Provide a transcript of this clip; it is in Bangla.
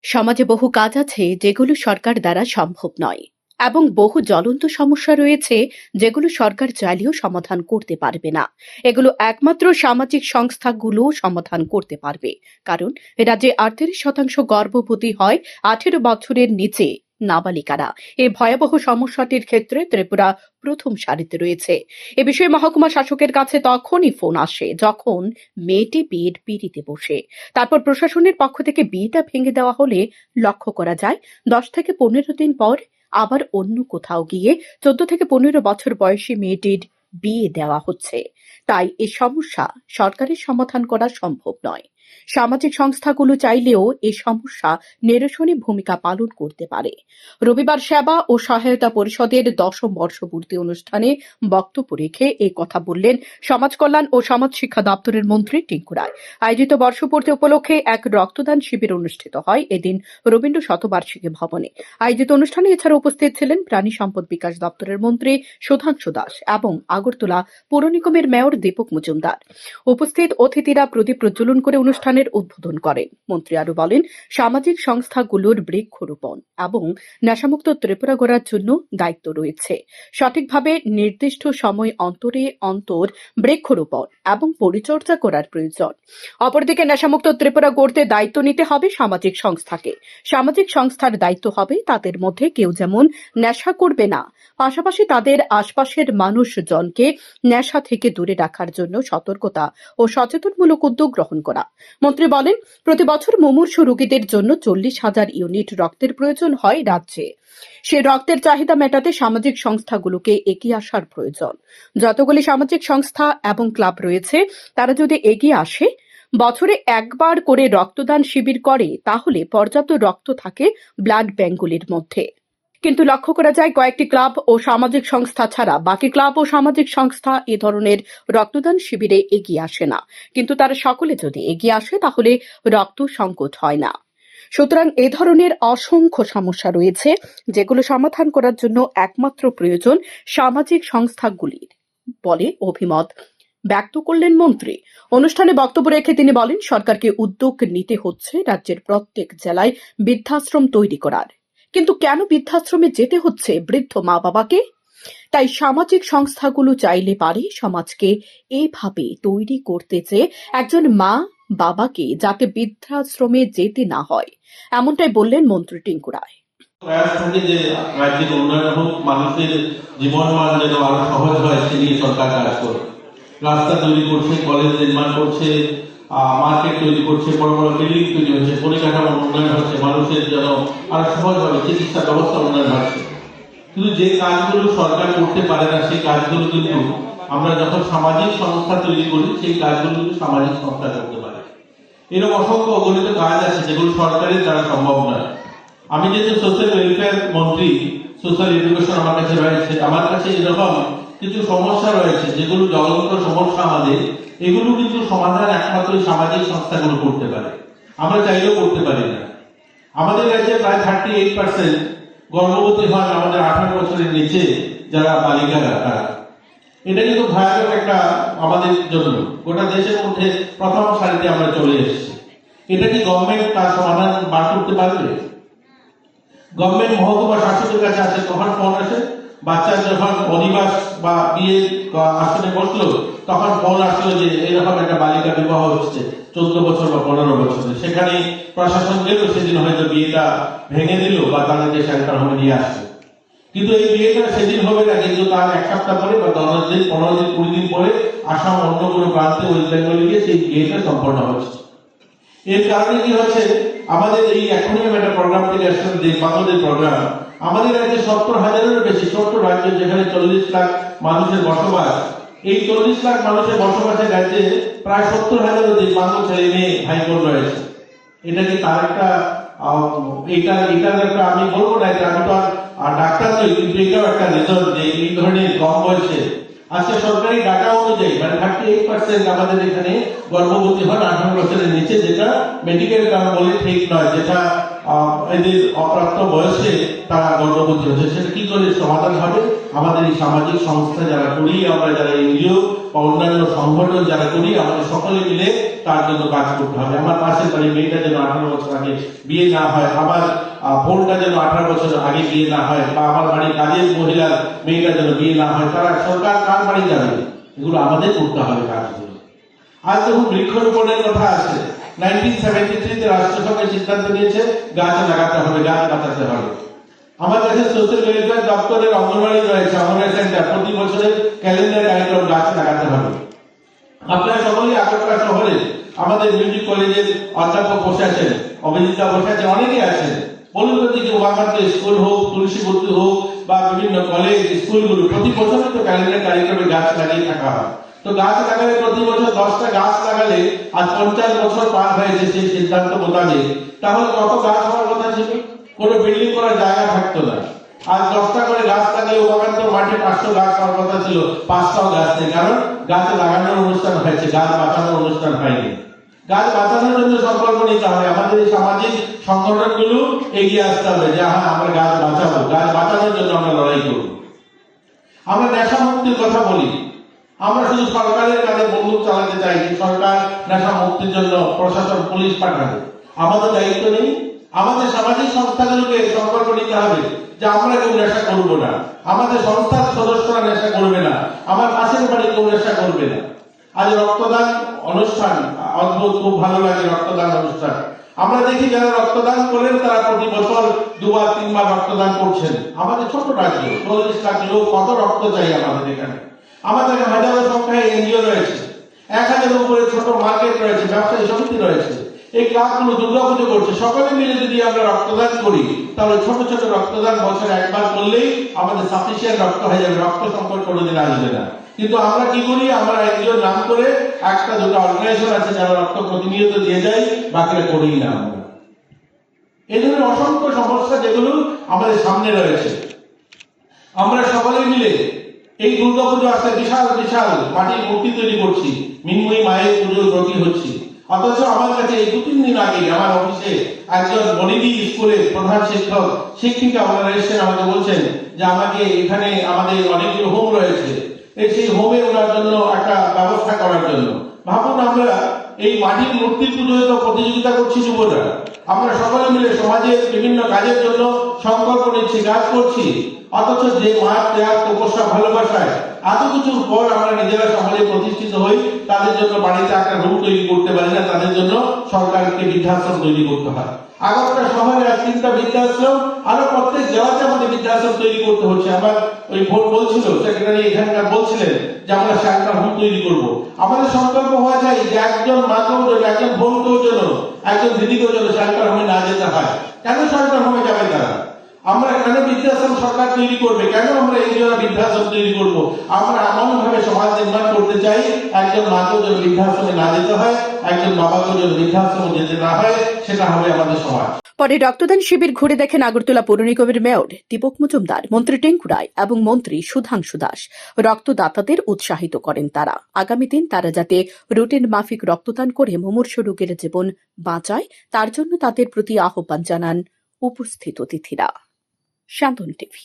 সমাজে বহু কাজ আছে যেগুলো সরকার দ্বারা সম্ভব নয় এবং বহু জ্বলন্ত সমস্যা রয়েছে যেগুলো সরকার চাইলেও সমাধান করতে পারবে না। এগুলো একমাত্র সামাজিক সংস্থাগুলো সমাধান করতে পারবে, কারণ রাজ্যে 38% গর্ভবতী হয় 18 বছরের নিচে নাবালিকারা। এই ভয়াবহ সমস্যাটির ক্ষেত্রে ত্রিপুরা প্রথম সারিতে রয়েছে। এ বিষয়ে মহকুমা শাসকের কাছে তখনই ফোন আসে যখন মেয়েটি বিয়ের পিঁড়িতে বসে। তারপর প্রশাসনের পক্ষ থেকে বিয়েটা ভেঙে দেওয়া হলে লক্ষ্য করা যায় 10 থেকে 15 দিন পর আবার অন্য কোথাও গিয়ে 14 থেকে 15 বছর বয়সী মেয়েটির বিয়ে দেওয়া হচ্ছে। তাই এই সমস্যা সরকারের সমাধান করা সম্ভব নয়। সামাজিক সংস্থাগুলো চাইলেও এই সমস্যা নিরসনে ভূমিকা পালন করতে পারে। রবিবার সেবা ও সহায়তা পরিষদের 10ম বর্ষপূর্তি অনুষ্ঠানে বক্তব্য রেখে এই কথা বললেন সমাজ কল্যাণ ও সমাজ শিক্ষা দপ্তরের মন্ত্রী টিঙ্কু রায়। আয়োজিত বর্ষপূর্তি উপলক্ষে এক রক্তদান শিবির অনুষ্ঠিত হয় এদিন রবীন্দ্র শতবার্ষিকী ভবনে। আয়োজিত অনুষ্ঠানে এছাড়া উপস্থিত ছিলেন প্রাণী সম্পদ বিকাশ দপ্তরের মন্ত্রী সুধাংশু দাস এবং আগরতলা পৌর নিগমের মেয়র দীপক মজুমদার। উপস্থিত অতিথিরা প্রদীপ প্রজ্বলন করে অনুষ্ঠানের উদ্বোধন করেন। মন্ত্রী আরো বলেন, সামাজিক সংস্থাগুলোর বৃক্ষরোপণ এবং নেশামুক্ত ত্রিপুরা গড়ার জন্য দায়িত্ব রয়েছে। সঠিকভাবে নির্দিষ্ট সময় অন্তরে অন্তর বৃক্ষরোপণ এবং পরিচর্যা করার প্রয়োজন। অপরদিকে নেশামুক্ত ত্রিপুরা গড়তে দায়িত্ব নিতে হবে সামাজিক সংস্থাকে। সামাজিক সংস্থার দায়িত্ব হবে তাদের মধ্যে কেউ যেমন নেশা করবে না, পাশাপাশি তাদের আশপাশের মানুষজনকে নেশা থেকে দূরে রাখার জন্য সতর্কতা ও সচেতনমূলক উদ্যোগ গ্রহণ করা। মন্ত্রী বলেন, প্রতি বছর মুমূর্ষু রোগীদের জন্য 40,000 ইউনিট রক্তের প্রয়োজন হয় রাজ্যে। সে রক্তের চাহিদা মেটাতে সামাজিক সংস্থাগুলোকে এগিয়ে আসার প্রয়োজন। যতগুলি সামাজিক সংস্থা এবং ক্লাব রয়েছে তারা যদি এগিয়ে আসে, বছরে একবার করে রক্তদান শিবির করে, তাহলে পর্যাপ্ত রক্ত থাকে ব্লাড ব্যাঙ্কগুলির মধ্যে। কিন্তু লক্ষ্য করা যায় কয়েকটি ক্লাব ও সামাজিক সংস্থা ছাড়া বাকি ক্লাব ও সামাজিক সংস্থা এ ধরনের রক্তদান শিবিরে এগিয়ে আসে না। কিন্তু তারা সকলে যদি এগিয়ে আসে তাহলে রক্ত সংকট হয় না। সুতরাং এ ধরনের অসংখ্য সমস্যা রয়েছে যেগুলো সমাধান করার জন্য একমাত্র প্রয়োজন সামাজিক সংস্থাগুলির বলে অভিমত ব্যক্ত করলেন মন্ত্রী। অনুষ্ঠানে বক্তব্য রেখে তিনি বলেন, সরকারকে উদ্যোগ নিতে হচ্ছে রাজ্যের প্রত্যেক জেলায় বৃদ্ধাশ্রম তৈরি করার। কিন্তু কেন বৃদ্ধাশ্রমে যেতে হচ্ছে বৃদ্ধ মা বাবাকে? তাই সামাজিক সংস্থাগুলো চাইলে পারে সমাজকে এইভাবে তৈরি করতে যে একজন মা বাবাকে যাতে বৃদ্ধাশ্রমে যেতে না হয়, এমনটাই বললেন মন্ত্রী টিঙ্কু রায়। প্রয়াস থাকে যে রাজ্যের উন্নয়ন হোক, মানুষের জীবন মান যেন আরো সহজ হয় সে নিয়ে সরকার কাজ করে। রাস্তা তৈরি করছে, কলেজ নির্মাণ করছে, মার্কেট তৈরি করছে, বড় বড় বিল্ডিং তৈরি হচ্ছে, পরিকাঠামোর উন্নয়ন হচ্ছে, মানুষের যেন আরো সহজ হবে, চিকিৎসা ব্যবস্থা উন্নয়ন হচ্ছে। কিন্তু যে কাজগুলো সরকার করতে পারে না সেই কাজগুলো কিন্তু আমরা যখন সামাজিক সংস্থা তৈরি করি সেই কাজগুলো কিন্তু সামাজিক সংস্থা করতে পারে। এরকম অসংখ্য অগণিত কাজ আছে যেগুলো সরকারের দ্বারা সম্ভব নয়। আমি যেহেতু সোশ্যাল ওয়েলফেয়ার মন্ত্রী, সোশ্যাল এডুকেশন আমার কাছে রয়েছে, আমার কাছে এরকম কিছু সমস্যা রয়েছে যেগুলো জ্বলন্ত সমস্যা আমাদের, এগুলো কিন্তু সমাধান একমাত্র সামাজিক সংস্থাগুলো করতে পারে, আমরা চাইলেও করতে পারি না। আমাদের কাছে প্রায় 38% গর্ভবতী হয় আমাদের 18 বছরের নিচে যারা বালিকারা, তারা। এটা কিন্তু ভয়ানক একটা আমাদের জন্য, গোটা দেশের মধ্যে প্রথম সারিতে আমরা চলে এসেছি। এটা কি গভর্নমেন্ট তার সমাধান বার করতে পারবে? গভর্নমেন্ট মহকুমা শাসকের কাছে আসে, তখন ফোন আসে, বাচ্চা যখন অনিবাস বা বিয়ে আসনে বসলো তখন ফোন আসলো যে এরকম একটা বালিকা বিবাহ হচ্ছে 14 বছর বা 15 বছরে। সেখানে প্রশাসন গেল, সেদিন হয়তো বিয়েটা ভেঙে দিল বা তাদেরকে সেন্টার হোমে নিয়ে আসলো। কিন্তু এই বিয়েটা সেদিন হবে না, কিন্তু তার 1 সপ্তাহ পরে বা 10 দিন, 15 দিন, 20 দিন পরে আসাম অন্য কোনো প্রান্তে ওয়েস্ট বেঙ্গলে গিয়ে সেই বিয়েটা সম্পন্ন হচ্ছে। এর কারণে কি হচ্ছে, আমাদের এই এখনই আমি একটা প্রোগ্রাম থেকে আসলাম, যে বাংলাদেশ প্রোগ্রাম, আমাদের রাজ্যে 70,000-এরও বেশি, ছোট্ট রাজ্য যেখানে 40 লাখ মানুষের বসবাস, এই 40 লাখ মানুষের বসবাসের রাজ্যে প্রায় 70,000 দিব্যাঙ্গ ছেলে মেয়ে ভাই বোন রয়েছে। এটা কি তার একটা এটার একটা, আমি বলবো না, এটা আমি তো আর ডাক্তার নই, কিন্তু এটাও একটা রেজাল্ট যে এই ধরনের কম বয়সে আজকে সরকারি ডাটা অনুযায়ী মানে 38% আমাদের এখানে গর্ভবতী হন 18 বছরের নিচে, যেটা মেডিকেল টার্ম বলে ঠিক নয়, যেটা এদের অপ্রাপ্ত বয়সে তারা গর্ভবতী হচ্ছে। সেটা কি করে সমাধান হবে? আমাদের এই সামাজিক সংস্থা যারা করি, আমরা যারা এনজিও বা অন্যান্য সংগঠন যারা করি, আমাদের সকলে মিলে তার জন্য কাজ করতে হবে। আমার পাশের বাড়ি মেয়েটা যেন 18 বছর আগে বিয়ে না হয়, আমার বোনটা যেন 18 বছর আগে বিয়ে না হয়, বা আমার বাড়ির কাজের মহিলার মেয়েটা যেন বিয়ে না হয়। তারা সরকার কার বাড়ি যাবে? এগুলো আমাদের করতে হবে কাজগুলো। আজ যখন বৃক্ষরোপণের কথা আছে, 1973 তে রাষ্ট্রসংঘের সিদ্ধান্ত নিয়েছে গাছ লাগাতে হবে, গাছ বাঁচাতে হবে। আমার কাছে সোশ্যাল ওয়েলফেয়ার দপ্তরের অঙ্গনওয়াড়ি রয়েছে, অঙ্গনওয়াড়ি সেন্টার, প্রতি বছরের ক্যালেন্ডার কার্যক্রম গাছ লাগাতে হবে। আপনারা সকলেই আগরতলা শহরে আমাদের মিউজিক কলেজের অধ্যাপক বসে আছেন, অভিজিতা বসে আছেন, অনেকে আছেন। বলুন তো দেখি ওয়াকাতে স্কুল হোক, তুলসীবতী হোক, বা বিভিন্ন কলেজ স্কুলগুলো প্রতি বছর তো ক্যালেন্ডার কার্যক্রমে গাছ লাগিয়ে থাকা হয়। তো গাছ লাগালে প্রতি বছর 10টা গাছ লাগালে আজ 50 বছর পার হয়েছে সেই সিদ্ধান্ত মোতাবেক, তাহলে কত গাছ হওয়ার কথা ছিল? কোনো বিল্ডিং করার জায়গা থাকতো না। আজ 10টা করে গাছ লাগিয়ে ওখানে মাঠে 500 গাছ হওয়ার কথা ছিল, 500 গাছ নেই। কারণ গাছ লাগানোর অনুষ্ঠান হয়েছে, গাছ বাঁচানোর অনুষ্ঠান হয়নি। গাছ বাঁচানোর জন্য সংকল্প নিতে হবে। আমাদের এই সামাজিক সংগঠনগুলো এগিয়ে আসতে হবে যে হ্যাঁ আমরা গাছ বাঁচাবো, গাছ বাঁচানোর জন্য আমরা লড়াই করব। আমরা নেশা মুক্তির কথা বলি, আমরা শুধু সরকারের কাছে বন্দুক চালাতে চাই যে সরকার নেশা মুক্তির জন্য প্রশাসন পুলিশ পাঠাবে। আমাদের দায়িত্ব নেই? আমাদের সামাজিক সংস্থাগুলোকে সংকল্প নিতে হবে যে আমরা কেউ নেশা করবো না, আমাদের সংস্থার সদস্যরা নেশা করবে না, আমার পাশের বাড়ি কেউ নেশা করবে না। আজ রক্তদান অনুষ্ঠান অদ্ভুত, খুব ভালো লাগে রক্তদান অনুষ্ঠান। আমরা দেখি যারা রক্তদান করেন তারা প্রতি বছর 2 বার 3 বার রক্তদান করছেন। আমাদের ছোট রাজ্য, 40 লাখ লোক, কত রক্ত চাই আমাদের এখানে? আমাদের হাজারো সংখ্যায় এনজিও রয়েছে, 1000 উপরে ছোট মার্কেট রয়েছে, ব্যবসায়ী সমিতি রয়েছে। এই ক্লাবগুলো দুর্গাপুজো করছে। সকলে মিলে যদি আমরা রক্তদান করি, তাহলে ছোট ছোট রক্তদান বছরে একবার করলেই আমাদের সাফিসিয়েন্ট রক্ত হয়ে যাবে, রক্ত সংকট কোনোদিন আসবে না। কিন্তু আমরা কি করি? আমরা এনজিওর নাম করে 1টা 2টা অর্গানাইজেশন আছে যারা রক্ত প্রতিনিয়ত দিয়ে যায়, বাকিরা করেই না। আমরা এই ধরনের অসংখ্য সমস্যা যেগুলো আমাদের সামনে রয়েছে, আমরা সকলে মিলে এই দুর্গাপুজো আসতে বিশাল বিশাল মাটির মূর্তি তৈরি করছি, মিনময়ী মায়ের পুজোর ব্রতী হচ্ছি। অথচ আমার কাছে এই 2-3 দিন আগে আমার অফিসে একজন বনিদি স্কুলের প্রধান শিক্ষক শিক্ষিকা ওনারা এসেছেন, আমাকে বলছেন যে আমাকে এখানে আমাদের অনেকগুলো হোম রয়েছে, সেই হোমে ওনার জন্য একটা ব্যবস্থা করার জন্য। ভাবুন, আমরা এই মাটির মূর্তি পুজোয় তো প্রতিযোগিতা করছি যুবরা, আমরা সকলে মিলে সমাজের বিভিন্ন কাজের জন্য সংকল্প নিচ্ছি, কাজ করছি। অথচ যে মাঠ ত্যাগ তপস্যা ভালোবাসায় এত কিছুর পর আমরা নিজেরা সমাজে প্রতিষ্ঠিত হই, তাদের জন্য বাড়িতে একটা রুম তৈরি করতে পারি না, তাদের জন্য সরকারকে বৃদ্ধাশ্রম তৈরি করতে হয়। আগরতলা শহরে 3টা বৃদ্ধাশ্রম, আরো প্রত্যেক জেলাতে আমাদের বৃদ্ধাশ্রম তৈরি করতে হচ্ছে। আমার ওই ভোট বলছিল, সেক্রেটারি এখানকার বলছিলেন যে আমরা 4টা হোম তৈরি করব। আমাদের সংকল্প হওয়া যায় যে একজন মাকেও যেন, একজন বোনকেও যেন, একজন দিদিকেও যেন 4টা হোমে না যেতে হয়। কেন 4টা হোমে যাবে তারা? আমরা কেন বৃদ্ধাশ্রম সরকার তৈরি করবে? কেন আমরা এনজিওরা বৃদ্ধাশ্রম তৈরি করব? আমরা এমন ভাবে সমাজ নির্মাণ করতে চাই একজন মাকেও যেন বৃদ্ধাশ্রমে না যেতে হয়, একজন বাবাকেও যেন বৃদ্ধাশ্রমে যেতে না হয়, সেটা হবে আমাদের সমাজ। পরে রক্তদান শিবির ঘুরে দেখেন আগরতলা পৌর নিগমের মেয়র দীপক মজুমদার, মন্ত্রী টেঙ্কু রায় এবং মন্ত্রী সুধাংশু দাস। রক্তদাতাদের উৎসাহিত করেন তারা। আগামী দিন তারা যাতে রুটিন মাফিক রক্তদান করে মুমূর্ষু রোগীর জীবন বাঁচায়, তার জন্য তাদের প্রতি আহ্বান জানান উপস্থিত অতিথিরা। শান্তন টিভি।